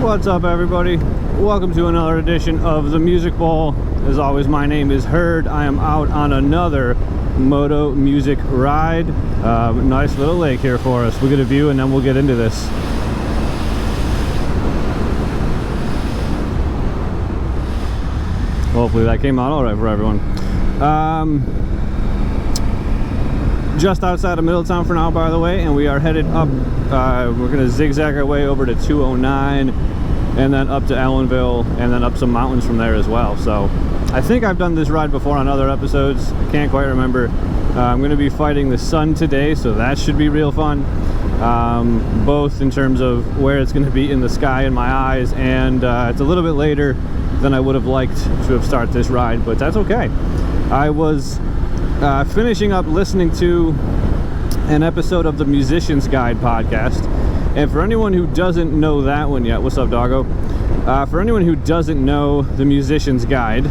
What's up, everybody? Welcome to another edition of the Music Bowl. As always, my name is Herd. I am out on another Moto music ride. Nice little lake here for us. We'll get a view and then we'll get into this. Hopefully that came out all right for everyone. Just outside of Middletown for now, by the way, and we are headed up. We're going to zigzag our way over to 209 and then up to Allenville and then up some mountains from there as well. So I think I've done this ride before on other episodes. I can't quite remember. I'm going to be fighting the sun today, so that should be real fun. Both in terms of where it's going to be in the sky in my eyes, and it's a little bit later than I would have liked to have started this ride, but that's okay. I was finishing up listening to an episode of the Musician's Guide podcast, and for anyone who doesn't know that one yet, what's up, doggo? For anyone who doesn't know the Musician's Guide,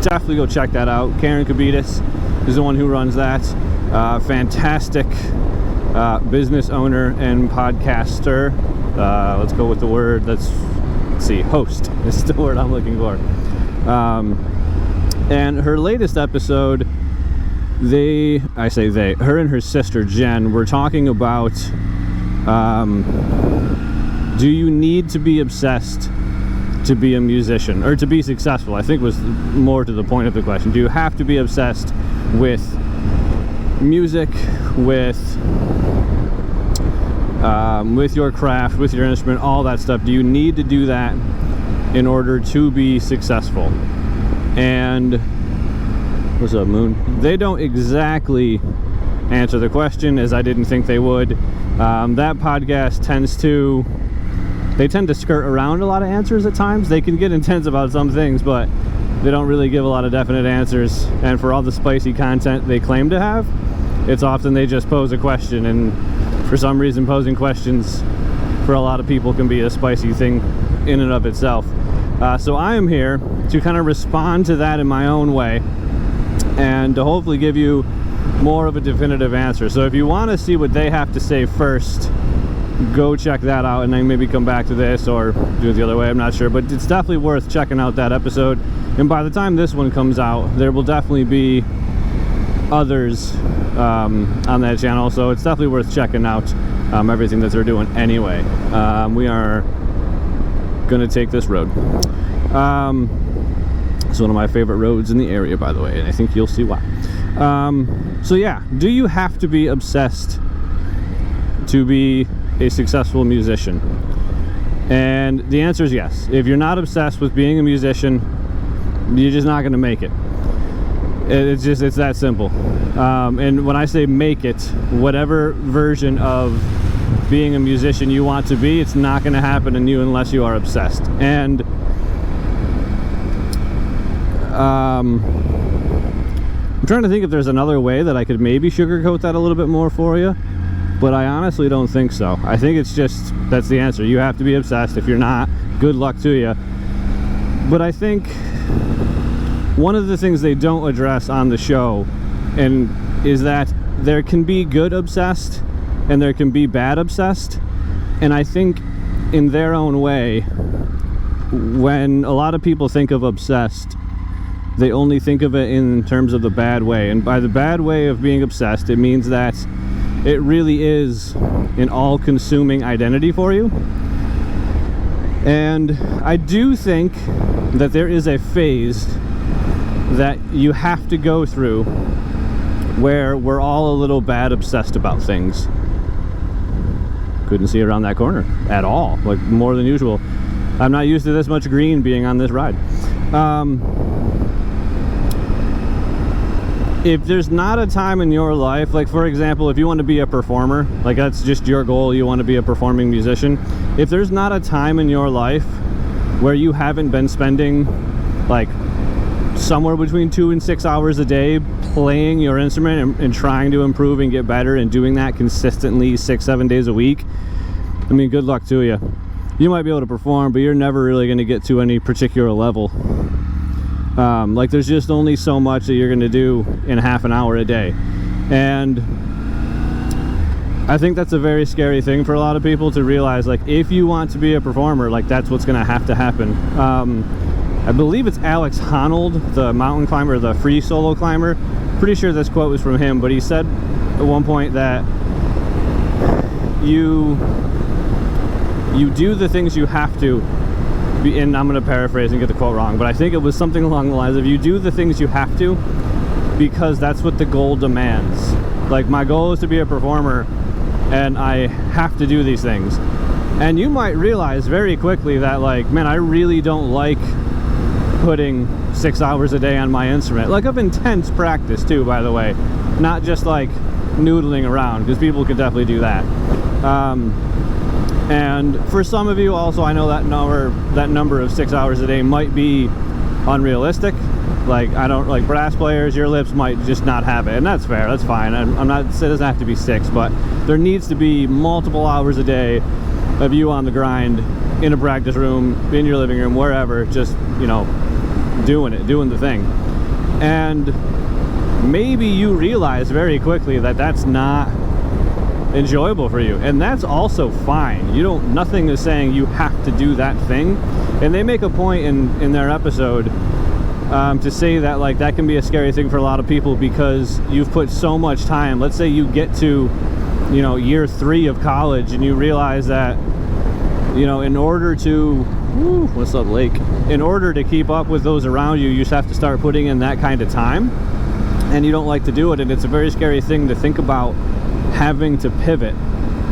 definitely go check that out. Karen Kabitis is the one who runs that. Fantastic business owner and podcaster. Let's go with the word. Let's see, host is the word I'm looking for. And her latest episode, her and her sister Jen were talking about do you need to be obsessed to be a musician or to be successful? I think was more to the point of the question. Do you have to be obsessed with music, with your craft, with your instrument, all that stuff? Do you need to do that in order to be successful? And what's up, Moon? They don't exactly answer the question, as I didn't think they would. That podcast tend to skirt around a lot of answers at times. They can get intense about some things, but they don't really give a lot of definite answers. And for all the spicy content they claim to have, it's often they just pose a question, and for some reason posing questions for a lot of people can be a spicy thing in and of itself. So I am here to kind of respond to that in my own way and to hopefully give you more of a definitive answer. So if you want to see what they have to say first, go check that out and then maybe come back to this or do it the other way. I'm not sure, but it's definitely worth checking out that episode. And by the time this one comes out, there will definitely be others on that channel, so it's definitely worth checking out everything that they're doing anyway. We are gonna take this road. It's one of my favorite roads in the area, by the way, and I think you'll see why. So yeah, do you have to be obsessed to be a successful musician? And the answer is yes. If you're not obsessed with being a musician, you're just not gonna make it. It's that simple. And when I say make it, whatever version of being a musician you want to be, it's not gonna happen in you unless you are obsessed. And I'm trying to think if there's another way that I could maybe sugarcoat that a little bit more for you, but I honestly don't think so. I think it's just, that's the answer. You have to be obsessed. If you're not, good luck to you. But I think one of the things they don't address on the show is that there can be good obsessed and there can be bad obsessed. And I think in their own way, when a lot of people think of obsessed, they only think of it in terms of the bad way. And by the bad way of being obsessed, it means that it really is an all-consuming identity for you. And I do think that there is a phase that you have to go through where we're all a little bad obsessed about things. Couldn't see around that corner at all, like more than usual. I'm not used to this much green being on this ride. If there's not a time in your life, like for example, if you want to be a performer, like that's just your goal, you want to be a performing musician. If there's not a time in your life where you haven't been spending like somewhere between 2 and 6 hours a day playing your instrument and trying to improve and get better and doing that consistently 6-7 days a week, I mean, good luck to you. You might be able to perform, but you're never really going to get to any particular level. Like there's just only so much that you're going to do in half an hour a day. And I think that's a very scary thing for a lot of people to realize, like, if you want to be a performer, like, that's what's going to happen. I believe it's Alex Honnold, the mountain climber, the free solo climber. Pretty sure this quote was from him, but he said at one point that you do the things you have to, and I'm going to paraphrase and get the quote wrong, but I think it was something along the lines of, you do the things you have to because that's what the goal demands. Like, my goal is to be a performer, and I have to do these things. And you might realize very quickly that, like, man, I really don't like putting 6 hours a day on my instrument. Like, of intense practice too, by the way, not just like noodling around, because people can definitely do that. And for some of you also, I know that number of 6 hours a day might be unrealistic. Like, I don't, like, brass players, your lips might just not have it, and that's fair, that's fine. I'm not, it doesn't have to be 6, but there needs to be multiple hours a day of you on the grind, in a practice room, in your living room, wherever, just, you know, doing the thing. And maybe you realize very quickly that that's not enjoyable for you, and that's also fine. Nothing is saying you have to do that thing. And they make a point in their episode to say that, like, that can be a scary thing for a lot of people because you've put so much time. Let's say you get to, you know, year 3 of college and you realize that, you know, in order to, what's up, Lake? In order to keep up with those around you, you just have to start putting in that kind of time, and you don't like to do it. And it's a very scary thing to think about, having to pivot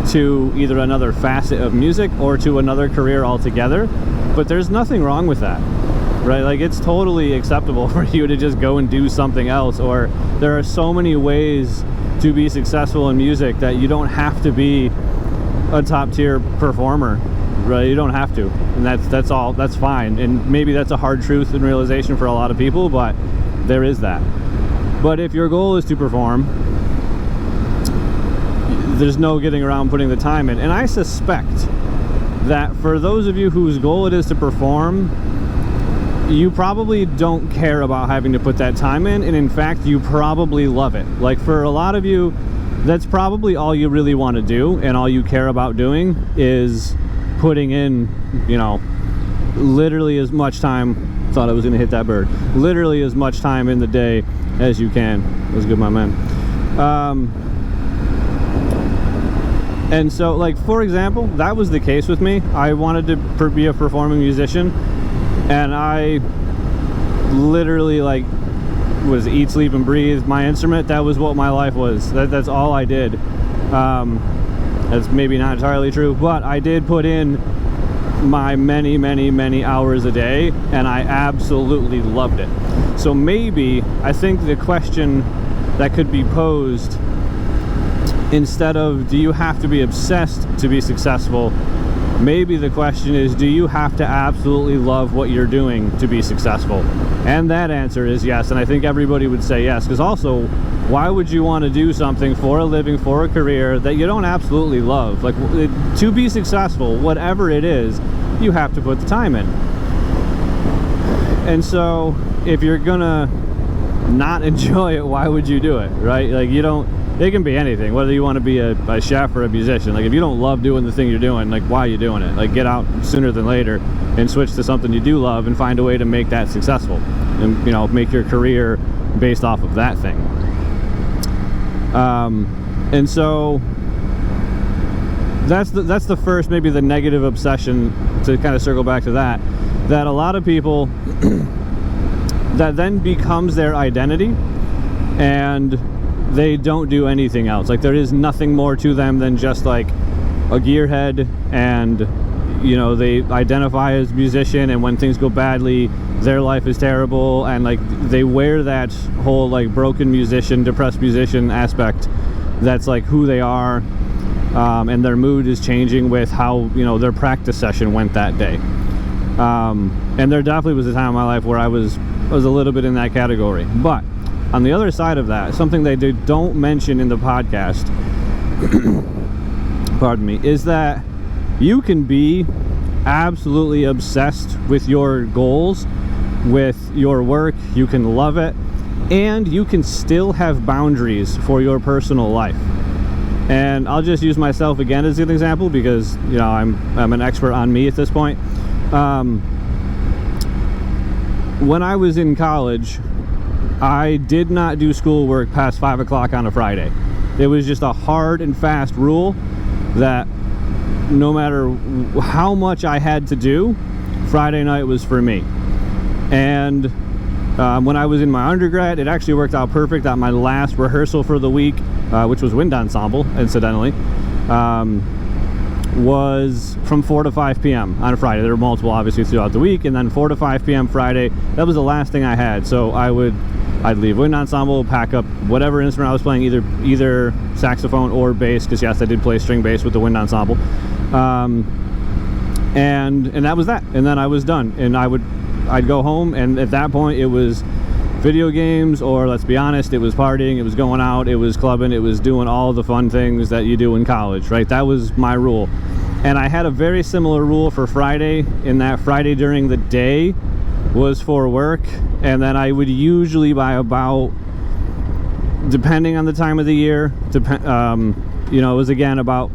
to either another facet of music or to another career altogether. But there's nothing wrong with that, right? Like, it's totally acceptable for you to just go and do something else. Or there are so many ways to be successful in music that you don't have to be a top tier performer, right? You don't have to, and that's all. That's fine. And maybe that's a hard truth and realization for a lot of people, but there is that. But if your goal is to perform, there's no getting around putting the time in. And I suspect that for those of you whose goal it is to perform, you probably don't care about having to put that time in, and in fact you probably love it. Like, for a lot of you, that's probably all you really want to do, and all you care about doing is putting in, you know, literally as much time, thought I was going to hit that bird, literally as much time in the day as you can. That was good, my man. And so, like, for example, that was the case with me. I wanted to be a performing musician, and I literally, like, was eat, sleep, and breathe my instrument. That was what my life was. That's all I did. That's maybe not entirely true, but I did put in my many hours a day, and I absolutely loved it. So maybe, I think the question that could be posed, instead of do you have to be obsessed to be successful, maybe the question is, do you have to absolutely love what you're doing to be successful? And that answer is yes, and I think everybody would say yes, because also, why would you want to do something for a living, for a career, that you don't absolutely love? Like, to be successful, whatever it is, you have to put the time in. And so, if you're gonna not enjoy it, why would you do it, right? Like, you don't, it can be anything, whether you want to be a chef or a musician. Like, if you don't love doing the thing you're doing, like, why are you doing it? Like, get out sooner than later and switch to something you do love and find a way to make that successful, and, you know, make your career based off of that thing. And so that's the first, maybe the negative obsession, to kind of circle back to that a lot of people that then becomes their identity, and they don't do anything else. Like, there is nothing more to them than just like a gearhead, and, you know, they identify as musician, and when things go badly, their life is terrible, and like they wear that whole like broken musician, depressed musician aspect. That's like who they are, and their mood is changing with how, you know, their practice session went that day. And there definitely was a time in my life where I was a little bit in that category. But on the other side of that, something they don't mention in the podcast, pardon me, is that you can be absolutely obsessed with your goals, with your work. You can love it, and you can still have boundaries for your personal life. And I'll just use myself again as an example because, you know, I'm an expert on me at this point. When I was in college, I did not do schoolwork past 5 o'clock on a Friday. It was just a hard and fast rule that no matter how much I had to do, Friday night was for me. And when I was in my undergrad, it actually worked out perfect that my last rehearsal for the week, which was wind ensemble, incidentally, was from 4 to 5 p.m. on a Friday. There were multiple, obviously, throughout the week, and then 4 to 5 p.m. Friday, that was the last thing I had. So I'd leave wind ensemble, pack up whatever instrument I was playing, either saxophone or bass, because yes, I did play string bass with the wind ensemble, and that was that. And then I was done, and I'd go home, and at that point it was video games, or let's be honest, it was partying, it was going out, it was clubbing, it was doing all the fun things that you do in college, right? That was my rule. And I had a very similar rule for Friday, in that Friday during the day was for work, and then I would usually, by about, depending on the time of the year, you know, it was again about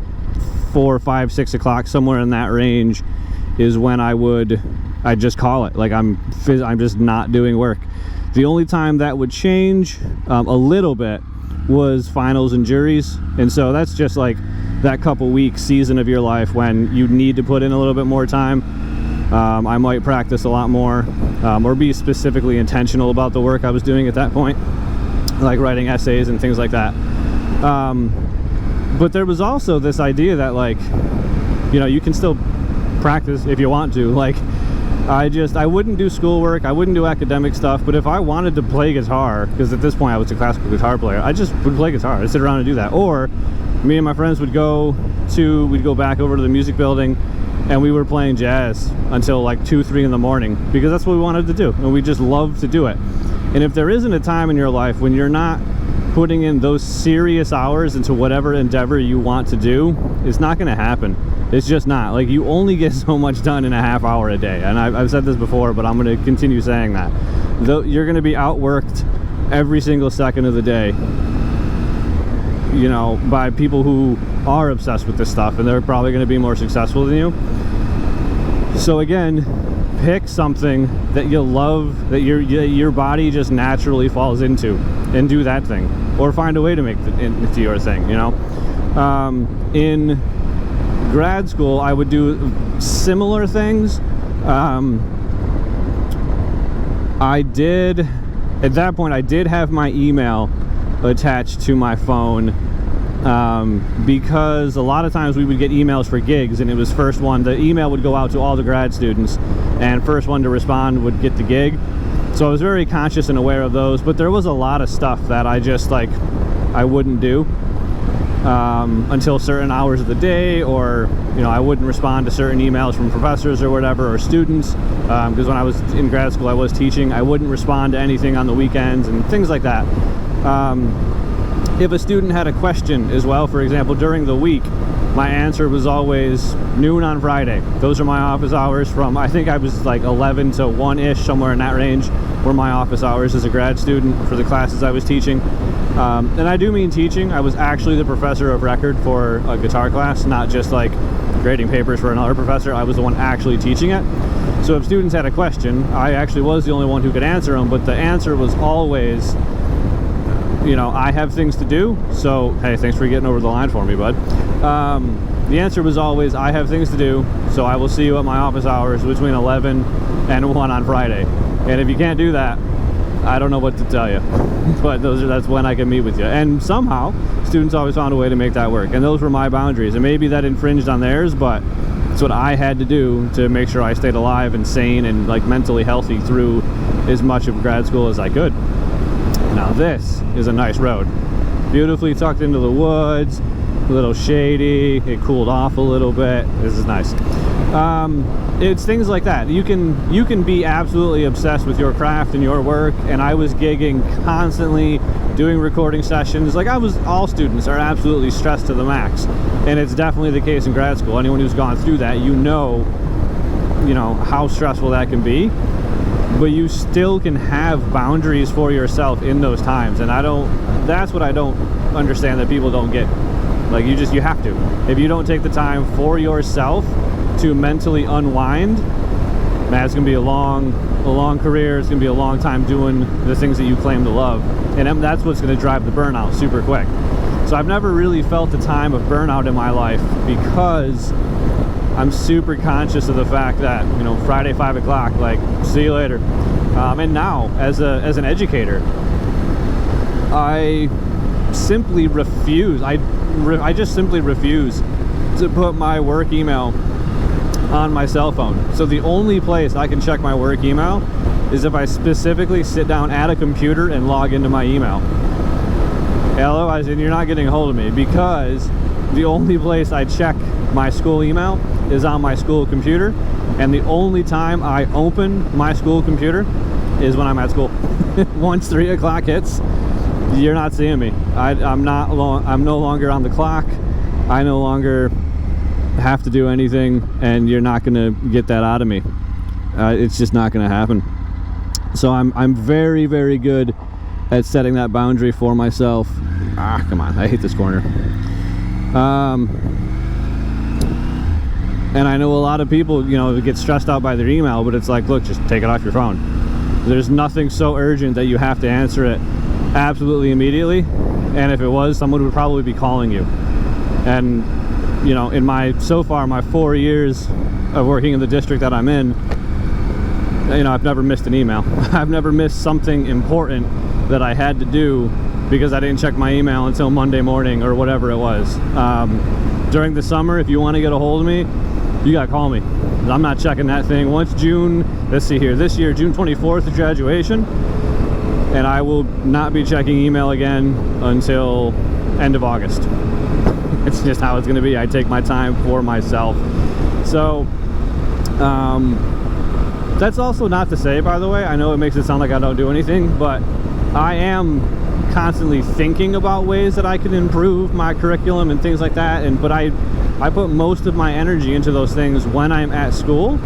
4, 5, 6 o'clock, somewhere in that range, is when I'd just call it, like I'm just not doing work. The only time that would change a little bit was finals and juries, and so that's just like that couple week season of your life when you need to put in a little bit more time. I might practice a lot more, or be specifically intentional about the work I was doing at that point, like writing essays and things like that. But there was also this idea that, like, you know, you can still practice if you want to. Like, I wouldn't do schoolwork, I wouldn't do academic stuff, but if I wanted to play guitar, because at this point I was a classical guitar player, I just would play guitar. I'd sit around and do that. Or me and my friends we'd go back over to the music building, and we were playing jazz until like 2, 3 in the morning, because that's what we wanted to do, and we just loved to do it. And if there isn't a time in your life when you're not putting in those serious hours into whatever endeavor you want to do, it's not going to happen. It's just not. Like, you only get so much done in a half hour a day, and I've said this before, but I'm going to continue saying that. Though you're going to be outworked every single second of the day, you know, by people who are obsessed with this stuff, and they're probably going to be more successful than you. So again, pick something that you love, that your body just naturally falls into, and do that thing, or find a way to make it into your thing, you know. In grad school, I would do similar things. At that point, I did have my email attached to my phone, because a lot of times we would get emails for gigs, and it was the email would go out to all the grad students, and first one to respond would get the gig. So I was very conscious and aware of those, but there was a lot of stuff that I just, like, I wouldn't do until certain hours of the day, or, you know, I wouldn't respond to certain emails from professors or whatever, or students, because when I was in grad school I was teaching. I wouldn't respond to anything on the weekends and things like that. If a student had a question as well, for example, during the week, my answer was always noon on Friday. Those are my office hours from, I think I was like 11 to 1-ish, somewhere in that range, were my office hours as a grad student for the classes I was teaching. And I do mean teaching. I was actually the professor of record for a guitar class, not just like grading papers for another professor. I was the one actually teaching it. So if students had a question, I actually was the only one who could answer them, but the answer was always, you know, I have things to do, so hey, thanks for getting over the line for me, bud. The answer was always, I have things to do, so I will see you at my office hours between 11 and 1 on Friday. And if you can't do that, I don't know what to tell you. But that's when I can meet with you. And somehow, students always found a way to make that work. And those were my boundaries. And maybe that infringed on theirs, but it's what I had to do to make sure I stayed alive and sane and, like, mentally healthy through as much of grad school as I could. Now this is a nice road. Beautifully tucked into the woods, a little shady, it cooled off a little bit. This is nice. It's things like that. You can be absolutely obsessed with your craft and your work, and I was gigging constantly, doing recording sessions. Like, all students are absolutely stressed to the max, and it's definitely the case in grad school. Anyone who's gone through that, you know how stressful that can be. But you still can have boundaries for yourself in those times, and that's what I don't understand that people don't get. Like, you have to. If you don't take the time for yourself to mentally unwind, man, it's gonna be a long career. It's gonna be a long time doing the things that you claim to love, and that's what's gonna drive the burnout super quick. So I've never really felt a time of burnout in my life because I'm super conscious of the fact that, you know, Friday 5 o'clock, like, see you later. And now, as an educator, I simply refuse. I just simply refuse to put my work email on my cell phone. So the only place I can check my work email is if I specifically sit down at a computer and log into my email. Otherwise, and you're not getting a hold of me, because the only place I check my school email is on my school computer, and the only time I open my school computer is when I'm at school. Once 3 o'clock hits, you're not seeing me. I'm no longer on the clock. I no longer have to do anything, and you're not gonna get that out of me. It's just not gonna happen. So I'm very, very good at setting that boundary for myself. Come on, I hate this corner. And I know a lot of people, you know, get stressed out by their email, but it's like, look, just take it off your phone. There's nothing so urgent that you have to answer it absolutely immediately, and if it was, someone would probably be calling you. And, you know, in my 4 years of working in the district that I'm in, you know, I've never missed an email. I've never missed something important that I had to do because I didn't check my email until Monday morning or whatever it was. During the summer, if you want to get a hold of me, you gotta call me. I'm not checking that thing. Once June, let's see here, this year, June 24th is graduation, and I will not be checking email again until end of August. It's just how it's gonna be. I take my time for myself. So, that's also not to say, by the way, I know it makes it sound like I don't do anything, but I am constantly thinking about ways that I can improve my curriculum and things like that, but I put most of my energy into those things when I'm at school.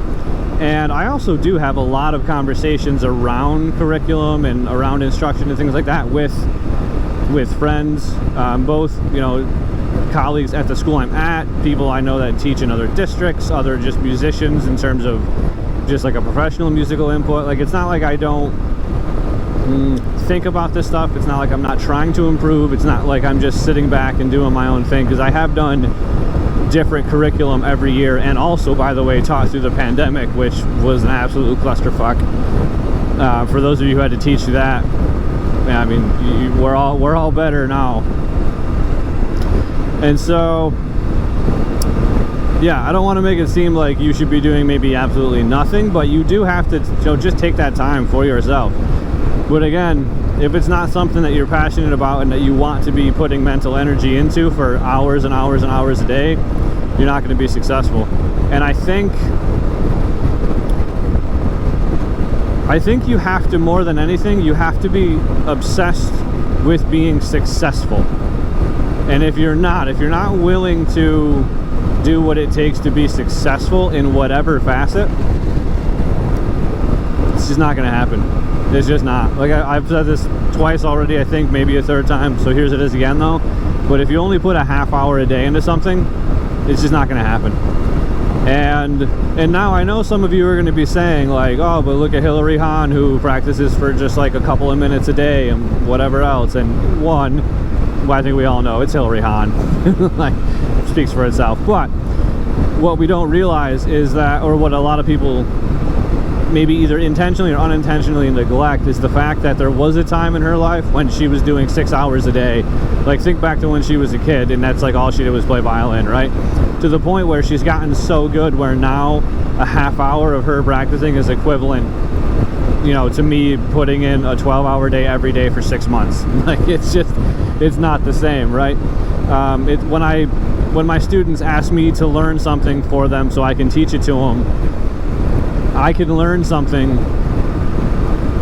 And I also do have a lot of conversations around curriculum and around instruction and things like that with friends, both, you know, colleagues at the school I'm at, people I know that teach in other districts, other just musicians in terms of just like a professional musical input. Like, it's not like I don't think about this stuff. It's not like I'm not trying to improve. It's not like I'm just sitting back and doing my own thing, because I have done different curriculum every year, and also, by the way, taught through the pandemic, which was an absolute clusterfuck. For those of you who had to teach through that, yeah, I mean, we're all better now. And so, yeah, I don't want to make it seem like you should be doing maybe absolutely nothing, but you do have to, you know, just take that time for yourself. But again, if it's not something that you're passionate about and that you want to be putting mental energy into for hours and hours and hours a day, you're not going to be successful. And I think you have to, more than anything, you have to be obsessed with being successful. And if you're not willing to do what it takes to be successful in whatever facet, it's just not going to happen. It's just not. Like, I've said this twice already, I think, maybe a third time, so here's it is again though. But if you only put a half hour a day into something, it's just not going to happen. And now I know some of you are going to be saying, like, oh, but look at Hillary Hahn, who practices for just like a couple of minutes a day and whatever else. And well, I think we all know it's Hillary Hahn. Like, it speaks for itself. But what we don't realize is that, or what a lot of people maybe either intentionally or unintentionally neglect, is the fact that there was a time in her life when she was doing 6 hours a day. Like, think back to when she was a kid, and that's like all she did was play violin, right? To the point where she's gotten so good where now a half hour of her practicing is equivalent, you know, to me putting in a 12-hour day every day for 6 months. Like, it's not the same, right? When my students ask me to learn something for them so I can teach it to them, I can learn something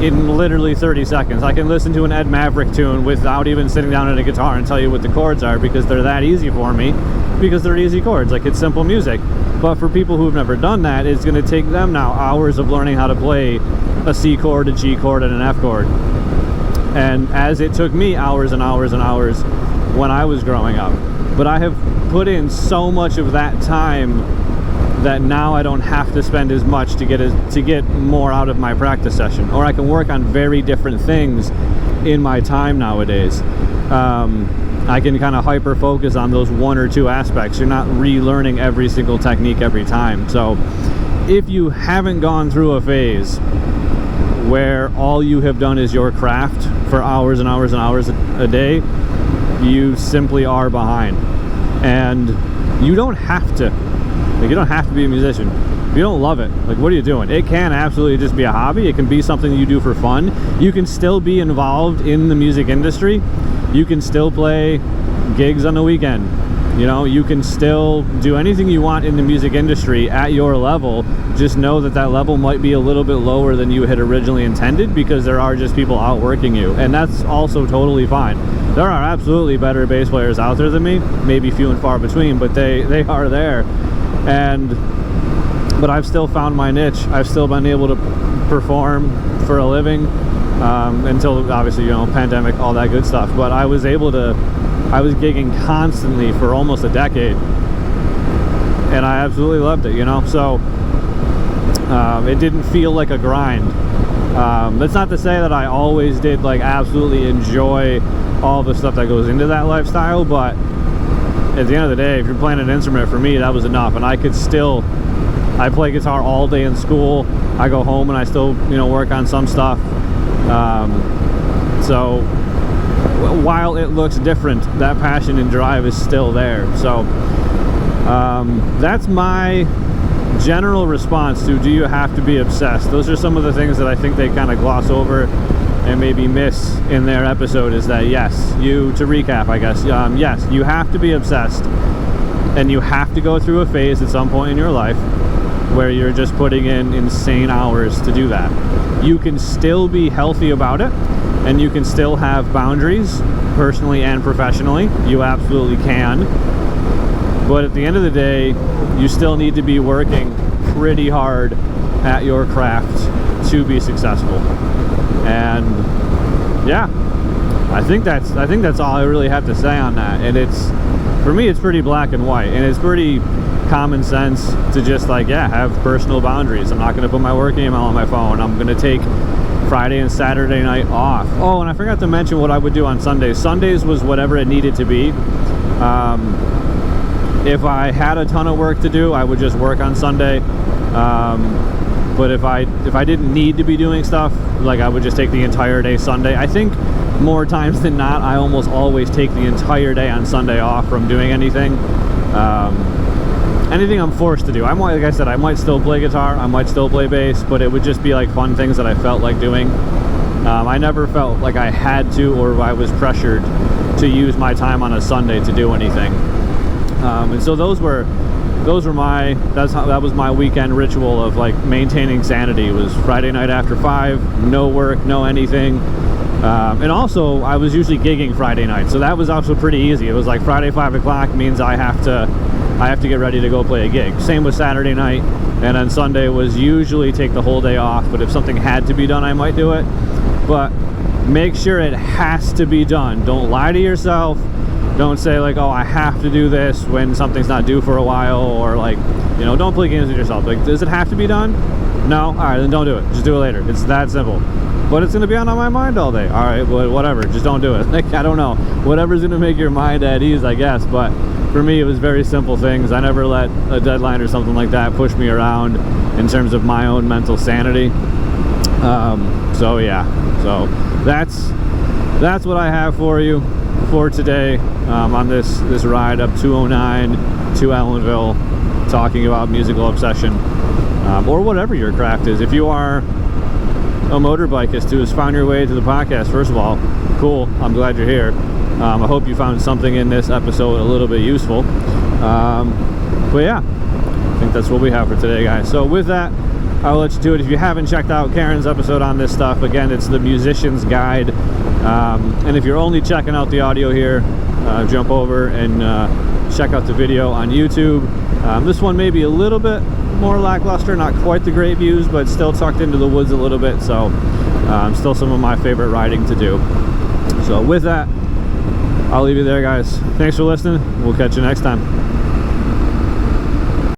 in literally 30 seconds. I can listen to an Ed Maverick tune without even sitting down at a guitar and tell you what the chords are, because they're that easy for me, because they're easy chords. Like, it's simple music. But for people who've never done that, it's going to take them now hours of learning how to play a C chord, a G chord, and an F chord. And as it took me hours and hours and hours when I was growing up. but I have put in so much of that time that now I don't have to spend as much to get more out of my practice session, or I can work on very different things in my time nowadays. I can kind of hyper focus on those one or two aspects. You're not relearning every single technique every time. So if you haven't gone through a phase where all you have done is your craft for hours and hours and hours a day, you simply are behind. And you don't have to. Like, you don't have to be a musician. If you don't love it, like, what are you doing? It can absolutely just be a hobby. It can be something you do for fun. You can still be involved in the music industry. You can still play gigs on the weekend. You know, you can still do anything you want in the music industry at your level. Just know that that level might be a little bit lower than you had originally intended, because there are just people outworking you, and that's also totally fine. There are absolutely better bass players out there than me, maybe few and far between, but they are there. But I've still found my niche. I've still been able to perform for a living, until obviously, you know, pandemic, all that good stuff. But I was gigging constantly for almost a decade, and I absolutely loved it, you know. So it didn't feel like a grind. That's not to say that I always did like absolutely enjoy all the stuff that goes into that lifestyle, but at the end of the day, if you're playing an instrument, for me, that was enough. And I play guitar all day in school. I go home and I still, you know, work on some stuff. So while it looks different, that passion and drive is still there. So that's my general response to, do you have to be obsessed? Those are some of the things that I think they kind of gloss over and maybe miss in their episode, is that yes, to recap, I guess, yes, you have to be obsessed, and you have to go through a phase at some point in your life where you're just putting in insane hours to do that. You can still be healthy about it, and you can still have boundaries, personally and professionally. You absolutely can. But at the end of the day, you still need to be working pretty hard at your craft to be successful. And yeah, I think that's all I really have to say on that. And for me, it's pretty black and white, and it's pretty common sense to just, like, yeah, have personal boundaries. I'm not going to put my work email on my phone. I'm going to take Friday and Saturday night off. Oh, and I forgot to mention what I would do on Sundays. Sundays was whatever it needed to be. If I had a ton of work to do, I would just work on Sunday. But if I didn't need to be doing stuff, like, I would just take the entire day Sunday. I think more times than not, I almost always take the entire day on Sunday off from doing anything. Anything I'm forced to do. Like I said, I might still play guitar, I might still play bass, but it would just be like fun things that I felt like doing. I never felt like I had to, or I was pressured to use my time on a Sunday to do anything. And so that was my weekend ritual of, like, maintaining sanity. It was Friday night after 5, no work, no anything. And also, I was usually gigging Friday night, so that was also pretty easy. It was like Friday 5 o'clock means I have to get ready to go play a gig. Same with Saturday night, and then Sunday was usually take the whole day off, but if something had to be done, I might do it. But make sure it has to be done. Don't lie to yourself. Don't say, like, oh, I have to do this when something's not due for a while, or, like, you know, don't play games with yourself. Like, does it have to be done? No? All right, then don't do it. Just do it later. It's that simple. But it's going to be on my mind all day. All right, well, whatever. Just don't do it. Like, I don't know. Whatever's going to make your mind at ease, I guess. But for me, it was very simple things. I never let a deadline or something like that push me around in terms of my own mental sanity. So yeah. So that's what I have for you for today, on this ride up 209 to Ellenville, talking about musical obsession, or whatever your craft is. If you are a motorbikist who has found your way to the podcast, first of all, cool, I'm glad you're here. I hope you found something in this episode a little bit useful. But yeah, I think that's what we have for today, guys. So with that, I'll let you do it. If you haven't checked out Karen's episode on this stuff, again, it's the Musician's Guide. And if you're only checking out the audio here, jump over and check out the video on YouTube. This one may be a little bit more lackluster, not quite the great views, but still tucked into the woods a little bit, so still some of my favorite riding to do. So with that, I'll leave you there, guys. Thanks for listening. We'll catch you next time.